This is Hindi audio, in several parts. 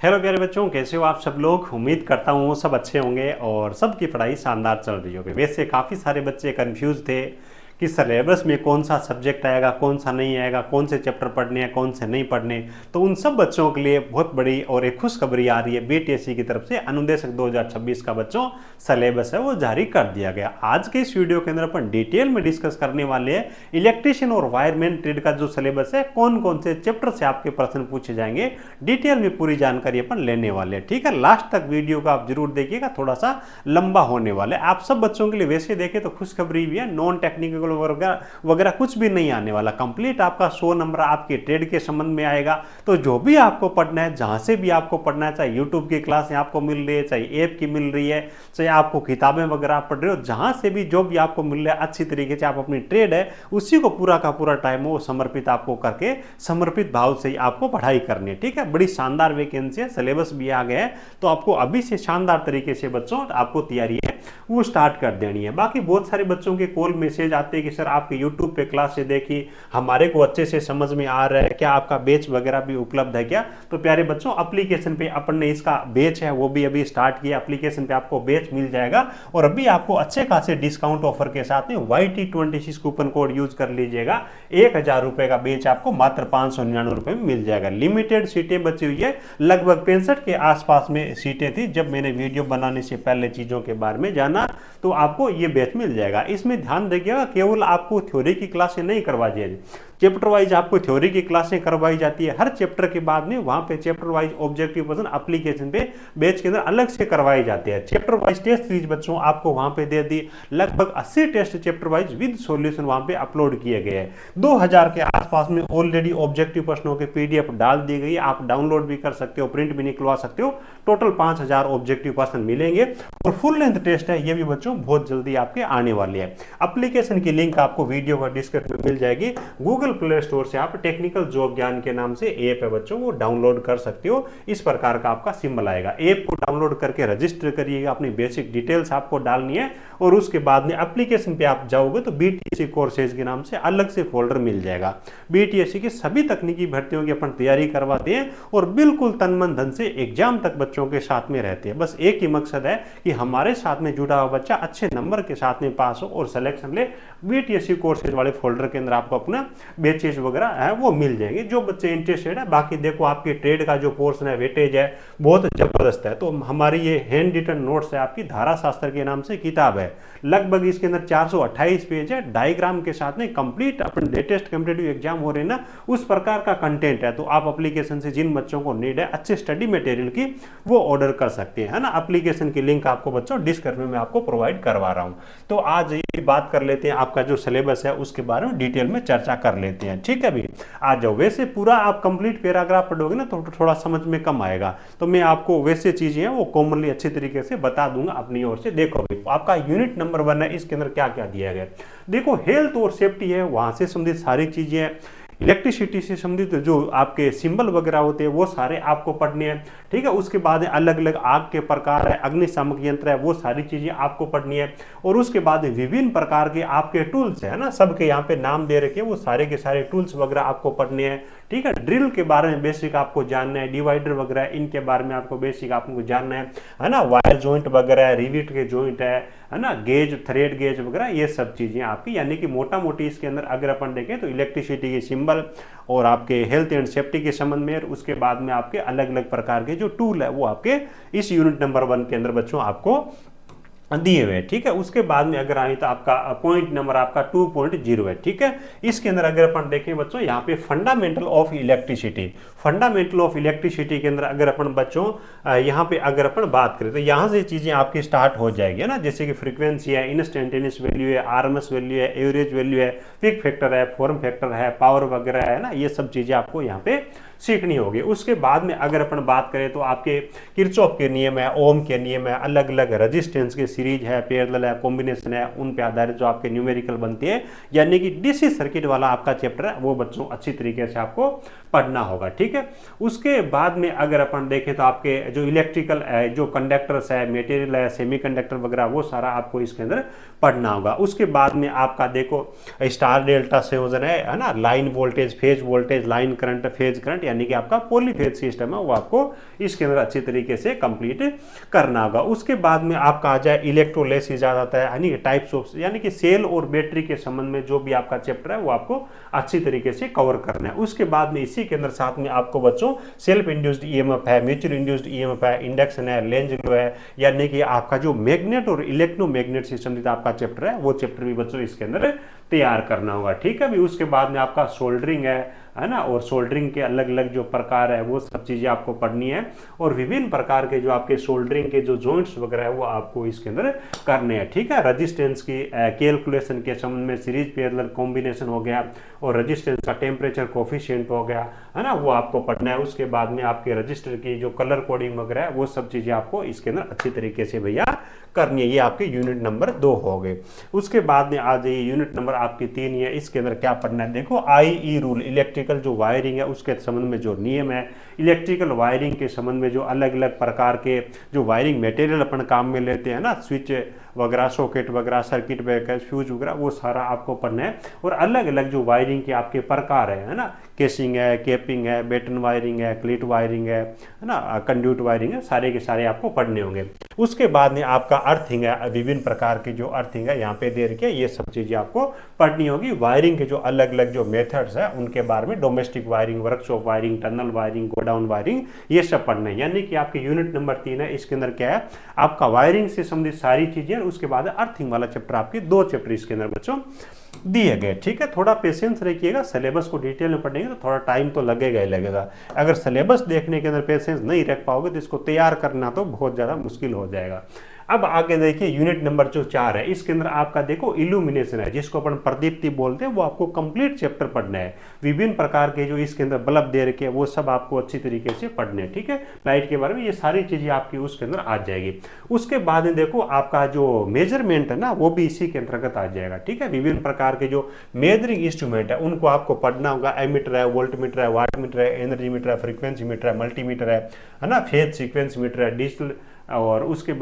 हेलो प्यारे बच्चों, कैसे हो आप सब लोग। उम्मीद करता हूँ सब अच्छे होंगे और सबकी पढ़ाई शानदार चल रही होगी। वैसे काफ़ी सारे बच्चे कंफ्यूज थे कि सिलेबस में कौन सा सब्जेक्ट आएगा, कौन सा नहीं आएगा, कौन से चैप्टर पढ़ने हैं, कौन से नहीं पढ़ने। तो उन सब बच्चों के लिए बहुत बड़ी और एक खुशखबरी आ रही है। बीटीएससी की तरफ से अनुदेशक 2026 का बच्चों सिलेबस है वो जारी कर दिया गया। आज के इस वीडियो के अंदर अपन डिटेल में डिस्कस करने वाले हैं इलेक्ट्रीशियन और वायरमैन ट्रेड का जो सिलेबस है, कौन कौन से चैप्टर से आपके प्रश्न पूछे जाएंगे, डिटेल में पूरी जानकारी अपन लेने वाले हैं। ठीक है, लास्ट तक वीडियो का आप जरूर देखिएगा, थोड़ा सा लंबा होने वाला है। आप सब बच्चों के लिए वैसे देखें तो खुशखबरी भी है, नॉन टेक्निकल वगैरह कुछ भी नहीं आने वाला। कंप्लीट आपका 100 नंबर आपके ट्रेड के संबंध में आएगा। तो जो भी आपको पढ़ना है, जहां से भी आपको पढ़ना है, चाहे यूट्यूब की क्लास आपको मिल रही है, चाहे ऐप की मिल रही है, चाहे आपको किताबें वगैरह पढ़ रहे हो, जहां से भी जो भी आपको मिल रहा है, अच्छी तरीके से आप अपनी ट्रेड है उसी को पूरा का पूरा टाइम वो समर्पित आपको करके समर्पित भाव से ही आपको पढ़ाई करनी है। ठीक है, बड़ी शानदार वैकेंसी है, सिलेबस भी आ गया है। तो आपको अभी से शानदार तरीके से बच्चों आपको तैयारी है वो स्टार्ट कर देनी है। बाकी बहुत सारे बच्चों के कॉल मैसेज आते हैं कि सर आपके यूट्यूब पे क्लास से देखी, हमारे को अच्छे से समझ में आ रहा है, क्या आपका बैच वगैरह भी उपलब्ध है क्या। तो प्यारे बच्चों, एप्लीकेशन पे अपन ने इसका बैच है वो भी अभी स्टार्ट किया। एप्लीकेशन पे आपको बैच मिल जाएगा और अभी आपको अच्छे खासे डिस्काउंट ऑफर के साथ में YT26 कूपन कोड यूज कर लीजिएगा। 1000 रुपए का बैच आपको मात्र 599 रुपए में मिल जाएगा। लिमिटेड सीटें बची हुई है, लगभग 65 के आसपास में सीटें थी जब मैंने वीडियो बनाने से पहले चीजों के बारे में जाना। तो आपको ये बैच मिल जाएगा। इसमें ध्यान रखिएगा, केवल आपको थ्योरी की क्लासें नहीं करवाई जाएगी, चैप्टर वाइज आपको थ्योरी की क्लासें करवाई जाती है। हर चैप्टर के बाद में वहां पे chapter wise objective question application पे बैच के अंदर अलग से करवाए जाते हैं। चैप्टर वाइज टेस्ट सीरीज बच्चों आपको वहां पे दे दी, लगभग 80 test chapter wise with solution वहां पे अपलोड किए गए हैं। 2000 के आसपास में ऑलरेडी ऑब्जेक्टिव प्रश्नों के PDF डाल दी गई, आप डाउनलोड भी कर सकते हो, प्रिंट भी निकलवा सकते हो। टोटल 5000 ऑब्जेक्टिव क्वेश्चन मिलेंगे और फुल लेंथ टेस्ट है ये भी बच्चों बहुत जल्दी आपके आने वाली है। एप्लीकेशन की लिंक आपको वीडियो का डिस्क्रिप्शन में मिल जाएगी। गूगल प्ले स्टोर से आप टेक्निकल जॉब ज्ञान के नाम से ऐप है बच्चों, वो डाउनलोड कर सकते हो। इस प्रकार का आपका सिंबल आएगा। ऐप को डाउनलोड करके रजिस्टर करिएगा, अपनी बेसिक डिटेल्स आपको डालनी है और उसके बाद में एप्लीकेशन पे आप जाओगे तो BTSC कोर्सेज के नाम से अलग से फोल्डर मिल जाएगा। BTSC की सभी तकनीकी भर्तियों की अपन तैयारी करवाते हैं और बिल्कुल तन मन धन से एग्जाम तक बच्चों के साथ में रहते हैं। बस एक ही मकसद है कि हमारे साथ में जुड़ा हुआ बच्चा अच्छे नंबर के साथ में पास हो और सिलेक्शन ले। BTSC कोर्सेज वाले फोल्डर के अंदर आपको अपना बैचेज वगैरह है वो मिल जाएंगे, जो बच्चे इंटरेस्टेड है। बाकी देखो, आपके ट्रेड का जो पोर्शन है, वेटेज है, बहुत जबरदस्त है। तो हमारी ये हैंड रिटन नोट्स है, आपकी धारा शास्त्र के नाम से किताब है। लगभग इसके अंदर 428 पेज है, डायग्राम के साथ में कंप्लीट अपन लेटेस्ट कॉम्पिटिटिव एग्जाम हो रहे हैं ना, उस प्रकार का कंटेंट है। तो आप एप्लीकेशन से जिन बच्चों को नीड है अच्छे स्टडी मटेरियल की, वो ऑर्डर कर सकते हैं, है ना। एप्लीकेशन की लिंक आपको बच्चों डिस्क्रिप्शन में आपको प्रोवाइड करवा रहा हूं। तो आज ये बात कर लेते हैं, आपका जो सिलेबस है उसके बारे में डिटेल में चर्चा कर लेते हैं। ठीक है, भी आ जाओ। वैसे पूरा आप कंप्लीट पैराग्राफ पढ़ोगे ना तो थोड़ा समझ में कम आएगा, तो मैं आपको वैसे चीजें हैं वो कॉमनली अच्छे तरीके से बता दूंगा अपनी ओर से। देखो भी, आपका यूनिट नंबर 1 है, इसके अंदर क्या क्या दिया गया। देखो, हेल्थ और सेफ्टी है, वहां से संबंधित सारी चीजें हैं। इलेक्ट्रिसिटी से संबंधित जो आपके सिंबल वगैरह होते हैं वो सारे आपको पढ़ने हैं। ठीक है, उसके बाद अलग अलग आग के प्रकार है, अग्निशामक यंत्र है, वो सारी चीजें आपको पढ़नी है। और उसके बाद विभिन्न प्रकार के आपके टूल्स है ना, सबके यहाँ पे नाम दे रखे, वो सारे के सारे टूल्स वगैरह आपको पढ़ने हैं। ठीक है, ड्रिल के बारे में बेसिक आपको जानना है, डिवाइडर वगैरह इनके बारे में आपको बेसिक आपको जानना है ना। वायर जॉइंट वगैरह, रिविट के जॉइंट है ना, गेज, थ्रेड गेज वगैरह, ये सब चीजें आपकी, यानी कि मोटा मोटी इसके अंदर अगर अपन देखें तो इलेक्ट्रिसिटी के सिंबल और आपके हेल्थ एंड सेफ्टी के संबंध में, उसके बाद में आपके अलग अलग प्रकार के जो टूल है वो आपके इस यूनिट नंबर 1 के अंदर बच्चों आपको दिए हुए। ठीक है, उसके बाद में अगर आए तो आपका पॉइंट नंबर आपका 2.0 है। ठीक है, इसके अंदर अगर अपन देखें बच्चों, यहाँ पे fundamental of electricity, fundamental of electricity के अंदर अगर अपन बच्चों यहाँ पे अगर अपन बात करें तो यहाँ से चीजें आपकी स्टार्ट हो जाएगी ना, जैसे कि फ्रीक्वेंसी है, इंस्टेंटेनियस वैल्यू है, RMS वैल्यू है, एवरेज वैल्यू है, पिक फैक्टर है, फॉर्म फैक्टर है, पावर वगैरह है ना, ये सब चीजें आपको यहाँ पे सीखनी होगी। उसके बाद में अगर अपन बात करें तो आपके किरचॉफ के नियम है, ओम के नियम है, अलग अलग रेजिस्टेंस के सीरीज है, पैरेलल है, कॉम्बिनेशन है, उन पे आधारित जो आपके न्यूमेरिकल बनती है, यानी कि DC सर्किट वाला आपका चैप्टर है वो बच्चों अच्छी तरीके से आपको पढ़ना होगा। ठीक है, उसके बाद में अगर अपन देखें तो आपके जो इलेक्ट्रिकल जो कंडक्टर्स है, मटेरियल है, सेमीकंडक्टर वगैरह, वो सारा आपको इसके अंदर पढ़ना होगा। उसके बाद में आपका देखो स्टार डेल्टा संयोजन है ना, line voltage, phase voltage, line current, phase current, यानी कि आपका पॉलीफेज सिस्टम है वो आपको इसके अंदर अच्छी तरीके से कंप्लीट करना होगा। उसके बाद में आपका आ जाए इलेक्ट्रोलाइसिस आ जाता है, यानी कि टाइप्स ऑफ, यानी कि सेल और बैटरी के संबंध में जो भी आपका चैप्टर है वो आपको अच्छी तरीके से कवर करना है। उसके बाद में इसी के अंदर साथ में आपको बच्चों सेल्फ इंड्यूस्ड ईएमएफ है, म्यूचुअल इंड्यूस्ड ईएमएफ है, इंडक्शन है, लेंज लॉ है, यानी कि आपका जो मैग्नेट और इलेक्ट्रोमैग्नेट सिस्टम आपका चैप्टर है वो चैप्टर भी बच्चों इसके अंदर तैयार करना होगा। ठीक है भी। उसके बाद में आपका सोल्डरिंग है ना, और सोल्डरिंग के अलग अलग जो प्रकार है वो सब चीजें आपको पढ़नी है, और विभिन्न प्रकार के जो आपके सोल्डरिंग के जो जॉइंट्स वगैरह है वो आपको इसके अंदर करने हैं। ठीक है। रजिस्टेंस की कैलकुलेशन के संबंध में सीरीज पैरेलल कॉम्बिनेशन हो गया, और रजिस्टेंस का टेम्परेचर कोफिशिएंट हो गया, है ना, वो आपको पढ़ना है। उसके बाद में आपके रजिस्टर की जो कलर कोडिंग वगैरह है वो सब चीजें आपको इसके अंदर अच्छी तरीके से भैया करनी है। ये आपके यूनिट नंबर 2 हो गए। उसके बाद में आ जाइए यूनिट नंबर आपकी 3 है, इसके अंदर क्या पढ़ना है। देखो IE रूल, इलेक्ट्रिकल जो वायरिंग है उसके संबंध में जो नियम है, इलेक्ट्रिकल वायरिंग के संबंध में जो अलग अलग प्रकार के जो वायरिंग मटेरियल अपन काम में लेते हैं ना, स्विच वगैरह, सॉकेट वगैरह, सर्किट ब्रेकर, फ्यूज वगैरह, वो सारा आपको पढ़ना है। और अलग अलग जो वायरिंग के आपके प्रकार है ना, केसिंग है, केपिंग है, बेटन वायरिंग है, क्लीट वायरिंग है ना, कंड्यूट वायरिंग है, सारे के सारे आपको पढ़ने होंगे। उसके बाद में आपका अर्थिंग है, विभिन्न प्रकार की जो अर्थिंग है यहाँ पे दे रखी है, ये सब चीजें आपको पढ़नी होगी। वायरिंग के जो अलग अलग जो मेथड्स है उनके बारे में, domestic wiring, workshop wiring, tunnel wiring, godown wiring, ये सब पढ़ना है। यानी कि आपके यूनिट नंबर 3 है, इसके अंदर क्या है, आपका वायरिंग से संबंधित सारी चीजें, उसके बाद अर्थिंग वाला चैप्टर, आपके 2 चैप्टर इसके अंदर बच्चों दिए गए। ठीक है। थोड़ा पेशेंस रखिएगा, सिलेबस को डिटेल में पढ़ेंगे तो थोड़ा टाइम तो लगेगा ही लगेगा। अगर सिलेबस देखने के अंदर पेशेंस नहीं रख पाओगे तो इसको तैयार करना तो बहुत ज़्यादा मुश्किल हो जाएगा। अब आगे देखिए यूनिट नंबर जो 4 है, इसके अंदर आपका देखो इल्यूमिनेशन है, जिसको अपन प्रदीप्ति बोलते हैं, वो आपको कंप्लीट चैप्टर पढ़ना है। विभिन्न प्रकार के जो इसके अंदर बल्ब दे रखे हैं वो सब आपको अच्छी तरीके से पढ़ने हैं। ठीक है। लाइट के बारे में ये सारी चीजें आपकी उसके अंदर आ जाएगी। उसके बाद में देखो आपका जो मेजरमेंट है ना वो भी इसी के अंतर्गत आ जाएगा। ठीक है। विभिन्न प्रकार के जो मेजरिंग इंस्ट्रूमेंट है उनको आपको पढ़ना होगा। एमीटर है, वोल्टमीटर है, वाटमीटर है, एनर्जी मीटर है, फ्रीक्वेंसी मीटर है, मल्टीमीटर है ना, फेज सीक्वेंस मीटर है, डिजिटल, और उसके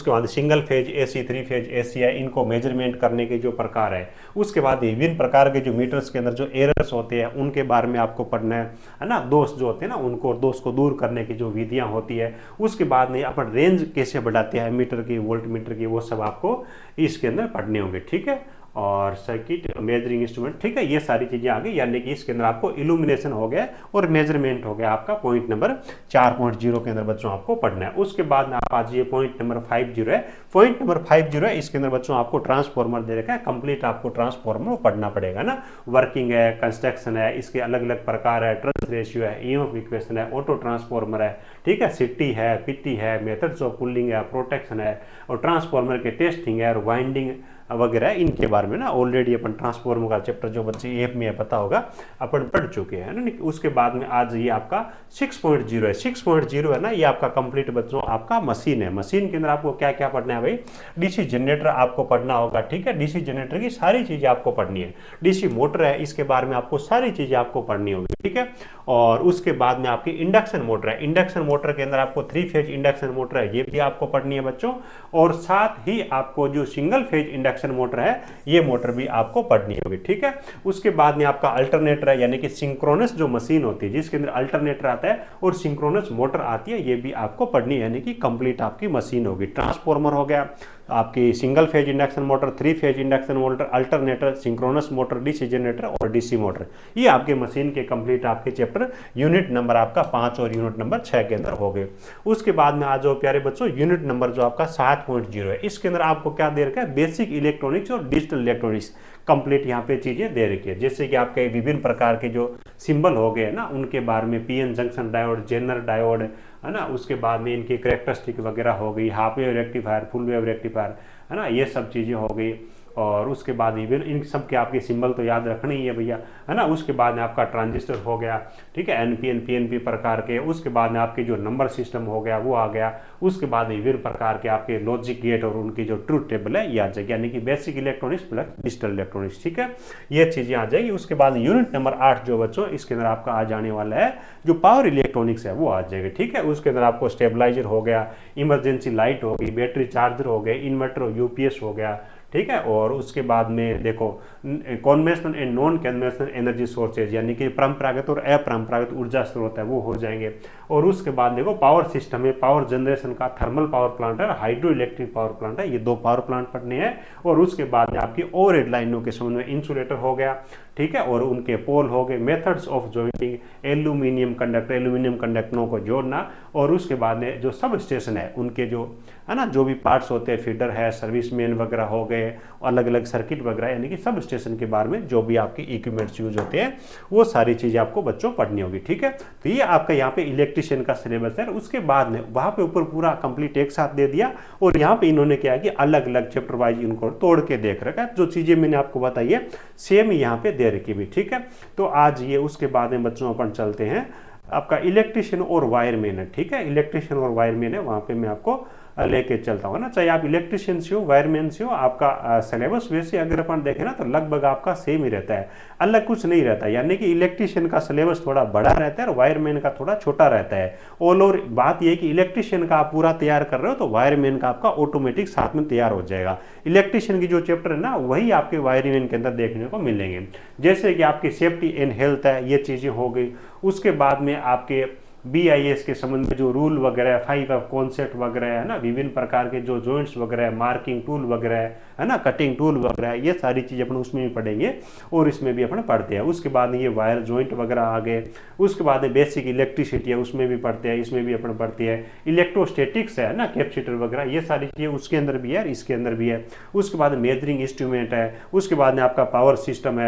बाद single phase AC, 3 phase AC है, इनको मेजरमेंट करने के जो प्रकार है। उसके बाद विभिन्न प्रकार के जो मीटर्स के अंदर जो एरर्स होते हैं उनके बारे में आपको पढ़ना है ना, दोष जो होते हैं ना उनको, दोष को दूर करने की जो विधियां होती है। उसके बाद में अपन रेंज कैसे बढ़ाते हैं मीटर की, वोल्ट मीटर की, वो सब आपको इसके अंदर पढ़ने होंगे। ठीक है। और सर्किट मेजरिंग इंस्ट्रूमेंट, ठीक है, ये सारी चीजें आ गई। यानी कि इसके अंदर आपको इल्यूमिनेशन हो गया और मेजरमेंट हो गया आपका पॉइंट नंबर 4.0 के अंदर बच्चों आपको पढ़ना है। उसके बाद में आप आ जाइए पॉइंट नंबर 50 है। पॉइंट नंबर 50 है, इसके अंदर बच्चों आपको ट्रांसफॉर्मर दे रखा है, कंप्लीट आपको ट्रांसफॉर्मर पढ़ना पड़ेगा ना। वर्किंग है, कंस्ट्रक्शन है, इसके अलग अलग प्रकार है, ट्रांस रेशियो है, EMF इक्वेशन है, ऑटो ट्रांसफॉर्मर है, ठीक है, सिटी है, पिटी है, मेथड्स ऑफ कूलिंग है, प्रोटेक्शन है, और ट्रांसफॉर्मर के टेस्टिंग है और वाइंडिंग वगैरह, इनके बारे में ना ऑलरेडी अपन ट्रांसफॉर्मर का चैप्टर जो बच्चे एफ में पता होगा अपन पढ़ चुके हैं ना। उसके बाद में आज ये आपका 6.0 है। 6.0 है ना, ये आपका कंप्लीट बच्चों आपका मशीन है। मशीन के अंदर आपको क्या क्या पढ़ना है भाई, डीसी जनरेटर आपको पढ़ना होगा। ठीक है। डीसी जनरेटर की सारी चीजें आपको पढ़नी है। डीसी मोटर है, इसके बारे में आपको सारी चीजें आपको पढ़नी होगी। ठीक है। और उसके बाद में आपकी इंडक्शन मोटर है। इंडक्शन मोटर के अंदर आपको 3 फेज इंडक्शन मोटर है, ये भी आपको पढ़नी है बच्चों। और साथ ही आपको जो सिंगल फेज इंडक्शन मोटर है, ये मोटर भी आपको पढ़नी होगी। ठीक है। उसके बाद में आपका अल्टरनेटर है, यानी कि सिंक्रोनस जो मशीन होती है जिसके अंदर अल्टरनेटर आता है और सिंक्रोनस मोटर आती है, ये भी आपको पढ़नी है, यानी कि कंप्लीट आपकी मशीन होगी। ट्रांसफॉर्मर हो गया आपकी, single phase induction motor, 3 phase induction motor, alternator, synchronous motor, DC generator और डीसी मोटर, ये आपके मशीन के कंप्लीट आपके चैप्टर यूनिट नंबर आपका 5 और यूनिट नंबर 6 के अंदर हो गए। उसके बाद में आ जाओ प्यारे बच्चों यूनिट नंबर जो आपका 7.0 है। इसके अंदर आपको क्या दे रखा है, बेसिक इलेक्ट्रॉनिक्स और डिजिटल इलेक्ट्रॉनिक्स कंप्लीट यहाँ पे चीजें दे रखी है। जैसे कि आपके विभिन्न प्रकार के जो सिंबल हो गए ना, उनके बारे में, PN junction diode, zener diode है ना, उसके बाद में इनकी कैरेक्टरिस्टिक वगैरह हो गई, half wave rectifier, full wave rectifier है ना, ये सब चीजें हो गई। और उसके बाद इवन इन सब के आपके सिंबल तो याद रखने ही है भैया, है ना। उसके बाद में आपका ट्रांजिस्टर हो गया, ठीक है, एनपीएन पीएनपी प्रकार के। उसके बाद में आपके जो नंबर सिस्टम हो गया वो आ गया। उसके बाद विभिन्न प्रकार के आपके लॉजिक गेट और उनकी जो ट्रूथ टेबल है ये आ जाएगी, यानी कि basic electronics plus digital electronics. ठीक है, ये चीजें आ जाएगी। उसके बाद यूनिट नंबर 8 जो बच्चों इसके अंदर आपका आ जाने वाला है, जो पावर इलेक्ट्रॉनिक्स है वो आ जाएगा। ठीक है। उसके अंदर आपको स्टेबलाइजर हो गया, इमरजेंसी लाइट हो गई, बैटरी चार्जर हो गए, इन्वर्टर यूपीएस हो गया, ठीक है। और उसके बाद में देखो conventional and non conventional energy sources, यानी कि परंपरागत और अपरंपरागत ऊर्जा स्रोत है वो हो जाएंगे। और उसके बाद देखो पावर सिस्टम है, पावर जनरेशन का थर्मल पावर प्लांट है, हाइड्रो इलेक्ट्रिक पावर प्लांट है, ये 2 पावर प्लांट पढ़ने हैं। और उसके बाद आपकी ओवरहेड लाइनों के संबंध में इंसुलेटर हो गया, ठीक है, और उनके पोल हो गए, मेथड्स ऑफ जॉइंटिंग, एल्यूमिनियम कंडक्टरों को जोड़ना। और उसके बाद में जो सब स्टेशन है उनके जो है ना, जो भी पार्ट्स होते हैं, फीडर है, सर्विसमैन वगैरह हो गए, अलग अलग सर्किट वगैरह, यानी कि सब स्टेशन के बारे में जो भी आपके इक्विपमेंट्स यूज होते हैं वो सारी चीजें आपको बच्चों पढ़नी होगी, ठीक है। तो ये आपका यहाँ पे इलेक्ट्रिशियन का सिलेबस है। उसके बाद में वहां पे ऊपर पूरा कंप्लीट एक साथ दे दिया, और यहाँ पे इन्होंने क्या है कि अलग अलग चैप्टर वाइज इनको तोड़ के देख रखा है। जो चीजें मैंने आपको बताई है सेम यहाँ पे दे रखी भी, ठीक है। तो आज ये, उसके बाद में बच्चों अपन चलते हैं आपका इलेक्ट्रिशियन और वायरमैन है, ठीक है। इलेक्ट्रिशियन और वायरमैन है, वहां पे मैं आपको लेके चलता हूँ ना, चाहे आप इलेक्ट्रिशियन से हो, वायरमैन से हो, आपका सिलेबस वैसे अगर अपन देखें ना तो लगभग आपका सेम ही रहता है, अलग कुछ नहीं रहता। यानी कि इलेक्ट्रिशियन का सिलेबस थोड़ा बड़ा रहता है और वायरमैन का थोड़ा छोटा रहता है। ऑल ओवर बात यह कि इलेक्ट्रिशियन का आप पूरा तैयार कर रहे हो तो वायरमैन का आपका ऑटोमेटिक साथ में तैयार हो जाएगा। इलेक्ट्रिशियन की जो चैप्टर है ना वही आपके वायरमैन के अंदर देखने को मिलेंगे, जैसे कि आपकी सेफ्टी एंड हेल्थ है, ये चीजें हो गई। उसके बाद में आपके BIS के संबंध में जो रूल वगैरह, 5 कॉन्सेप्ट वगैरह है ना, विभिन्न प्रकार के जो जॉइंट्स वगैरह, मार्किंग टूल वगैरह है ना, कटिंग टूल वगैरह, ये सारी चीज़ अपन उसमें भी पढ़ेंगे और इसमें भी अपन पढ़ते हैं। उसके बाद ये वायर जॉइंट वगैरह आ गए। उसके बाद बेसिक इलेक्ट्रिसिटी है, उसमें भी पढ़ते हैं, इसमें भी अपन पढ़ते हैं। इलेक्ट्रोस्टेटिक्स है ना, कैपेसिटर वगैरह, ये सारी चीज़ें उसके अंदर भी है, इसके अंदर भी है। उसके बाद मेजरिंग इंस्ट्रूमेंट है। उसके बाद में आपका पावर सिस्टम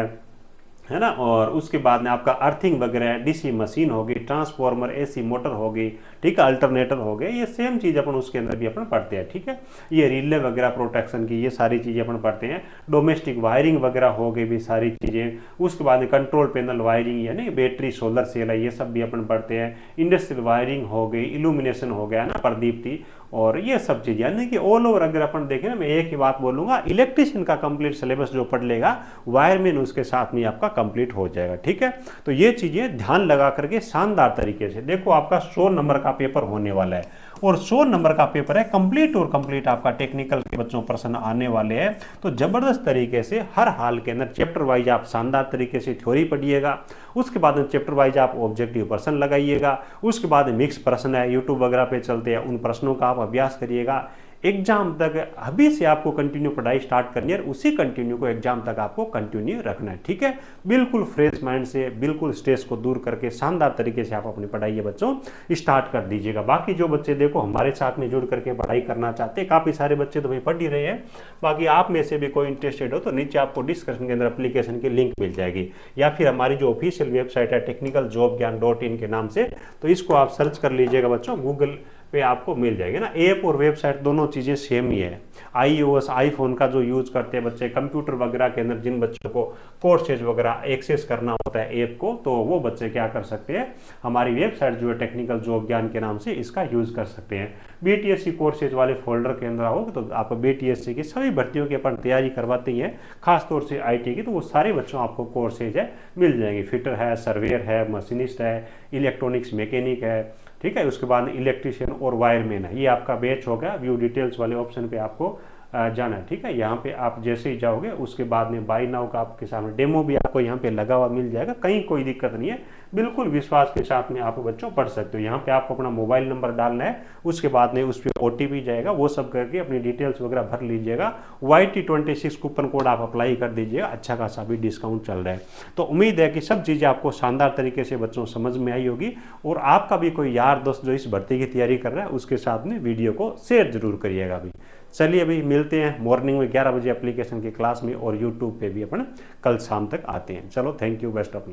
है ना, और उसके बाद में आपका अर्थिंग वगैरह, DC मशीन होगी, ट्रांसफार्मर, AC मोटर होगी, ठीक है, अल्टरनेटर हो गए, ये सेम चीज़ अपन उसके अंदर भी अपन पढ़ते हैं, ठीक है। ये रिले वगैरह प्रोटेक्शन की, ये सारी चीज़ें अपन पढ़ते हैं। डोमेस्टिक वायरिंग वगैरह हो गई भी सारी चीज़ें। उसके बाद में कंट्रोल पैनल वायरिंग, यानी बैटरी, सोलर सेल है, ये सब भी अपन पढ़ते हैं। इंडस्ट्रियल वायरिंग हो गई, इल्यूमिनेशन हो गया ना, प्रदीप्ति, और ये सब चीज़, यानी कि ऑल ओवर अगर अपन देखें ना, मैं एक ही बात बोलूंगा, इलेक्ट्रिशियन का कंप्लीट सिलेबस जो पढ़ लेगा वायरमैन उसके साथ में आपका कंप्लीट हो जाएगा, ठीक है। तो ये चीज़ें ध्यान लगा करके शानदार तरीके से देखो, आपका 100 नंबर का पेपर होने वाला है, और 100 नंबर का पेपर है, कंप्लीट और कंप्लीट आपका टेक्निकल के बच्चों प्रश्न आने वाले हैं। तो जबरदस्त तरीके से हर हाल के अंदर चैप्टर वाइज आप शानदार तरीके से थ्योरी पढ़िएगा। उसके बाद में चैप्टर वाइज आप ऑब्जेक्टिव प्रश्न लगाइएगा। उसके बाद मिक्स प्रश्न है, यूट्यूब वगैरह पे चलते हैं, उन प्रश्नों का आप अभ्यास करिएगा। एग्जाम तक अभी से आपको कंटिन्यू पढ़ाई स्टार्ट करनी है, उसी कंटिन्यू को एग्जाम तक आपको कंटिन्यू रखना है, ठीक है। बिल्कुल फ्रेश माइंड से, बिल्कुल स्ट्रेस को दूर करके शानदार तरीके से आप अपनी पढ़ाई ये बच्चों स्टार्ट कर दीजिएगा। बाकी जो बच्चे देखो हमारे साथ में जुड़ करके पढ़ाई करना चाहते हैं, काफ़ी सारे बच्चे तो भाई पढ़ ही रहे हैं, बाकी आप में से भी कोई इंटरेस्टेड हो तो नीचे आपको डिस्क्रिप्शन के अंदर एप्लीकेशन की लिंक मिल जाएगी, या फिर हमारी जो ऑफिशियल वेबसाइट है technicaljobgyan.in के नाम से, तो इसको आप सर्च कर लीजिएगा बच्चों, गूगल पे आपको मिल जाएगी ना। ऐप और वेबसाइट दोनों चीज़ें सेम ही है। iOS आईफोन का जो यूज़ करते हैं बच्चे, कंप्यूटर वगैरह के अंदर जिन बच्चों को कोर्सेज वगैरह एक्सेस करना होता है ऐप को, तो वो बच्चे क्या कर सकते हैं, हमारी वेबसाइट जो है टेक्निकल जॉब ज्ञान के नाम से, इसका यूज़ कर सकते हैं। BTSC कोर्सेज वाले फोल्डर के अंदर आओगे तो आप BTSC की सभी भर्तियों की अपन तैयारी करवाते हैं, खासतौर से IT की, तो वो सारे बच्चों आपको कोर्सेज है मिल जाएंगे। फिटर है, सर्वेयर है, मशीनिस्ट है, इलेक्ट्रॉनिक्स मैकेनिक है, ठीक है। उसके बाद इलेक्ट्रिशियन और वायरमैन है, ये आपका बैच हो गया। व्यू डिटेल्स वाले ऑप्शन पे आपको जाना है, ठीक है। यहाँ पे आप जैसे ही जाओगे उसके बाद में बाय नाउ का आपके सामने डेमो भी आपको यहाँ पे लगा हुआ मिल जाएगा, कहीं कोई दिक्कत नहीं है, बिल्कुल विश्वास के साथ में आप बच्चों पढ़ सकते हो। यहाँ पे आपको अपना मोबाइल नंबर डालना है, उसके बाद में उस पर OTP जाएगा, वो सब करके अपनी डिटेल्स वगैरह भर लीजिएगा। YT26 कूपन कोड आप अप्लाई कर दीजिएगा, अच्छा खासा भी डिस्काउंट चल रहा है। तो उम्मीद है कि सब चीज़ें आपको शानदार तरीके से बच्चों समझ में आई होगी, और आपका भी कोई यार दोस्त जो इस भर्ती की तैयारी कर रहा है उसके साथ में वीडियो को शेयर जरूर करिएगा। अभी चलिए अभी मिलते हैं मॉर्निंग में 11 बजे एप्लीकेशन की क्लास में, और यूट्यूब पे भी अपन कल शाम तक आते हैं। चलो, thank you, best of luck.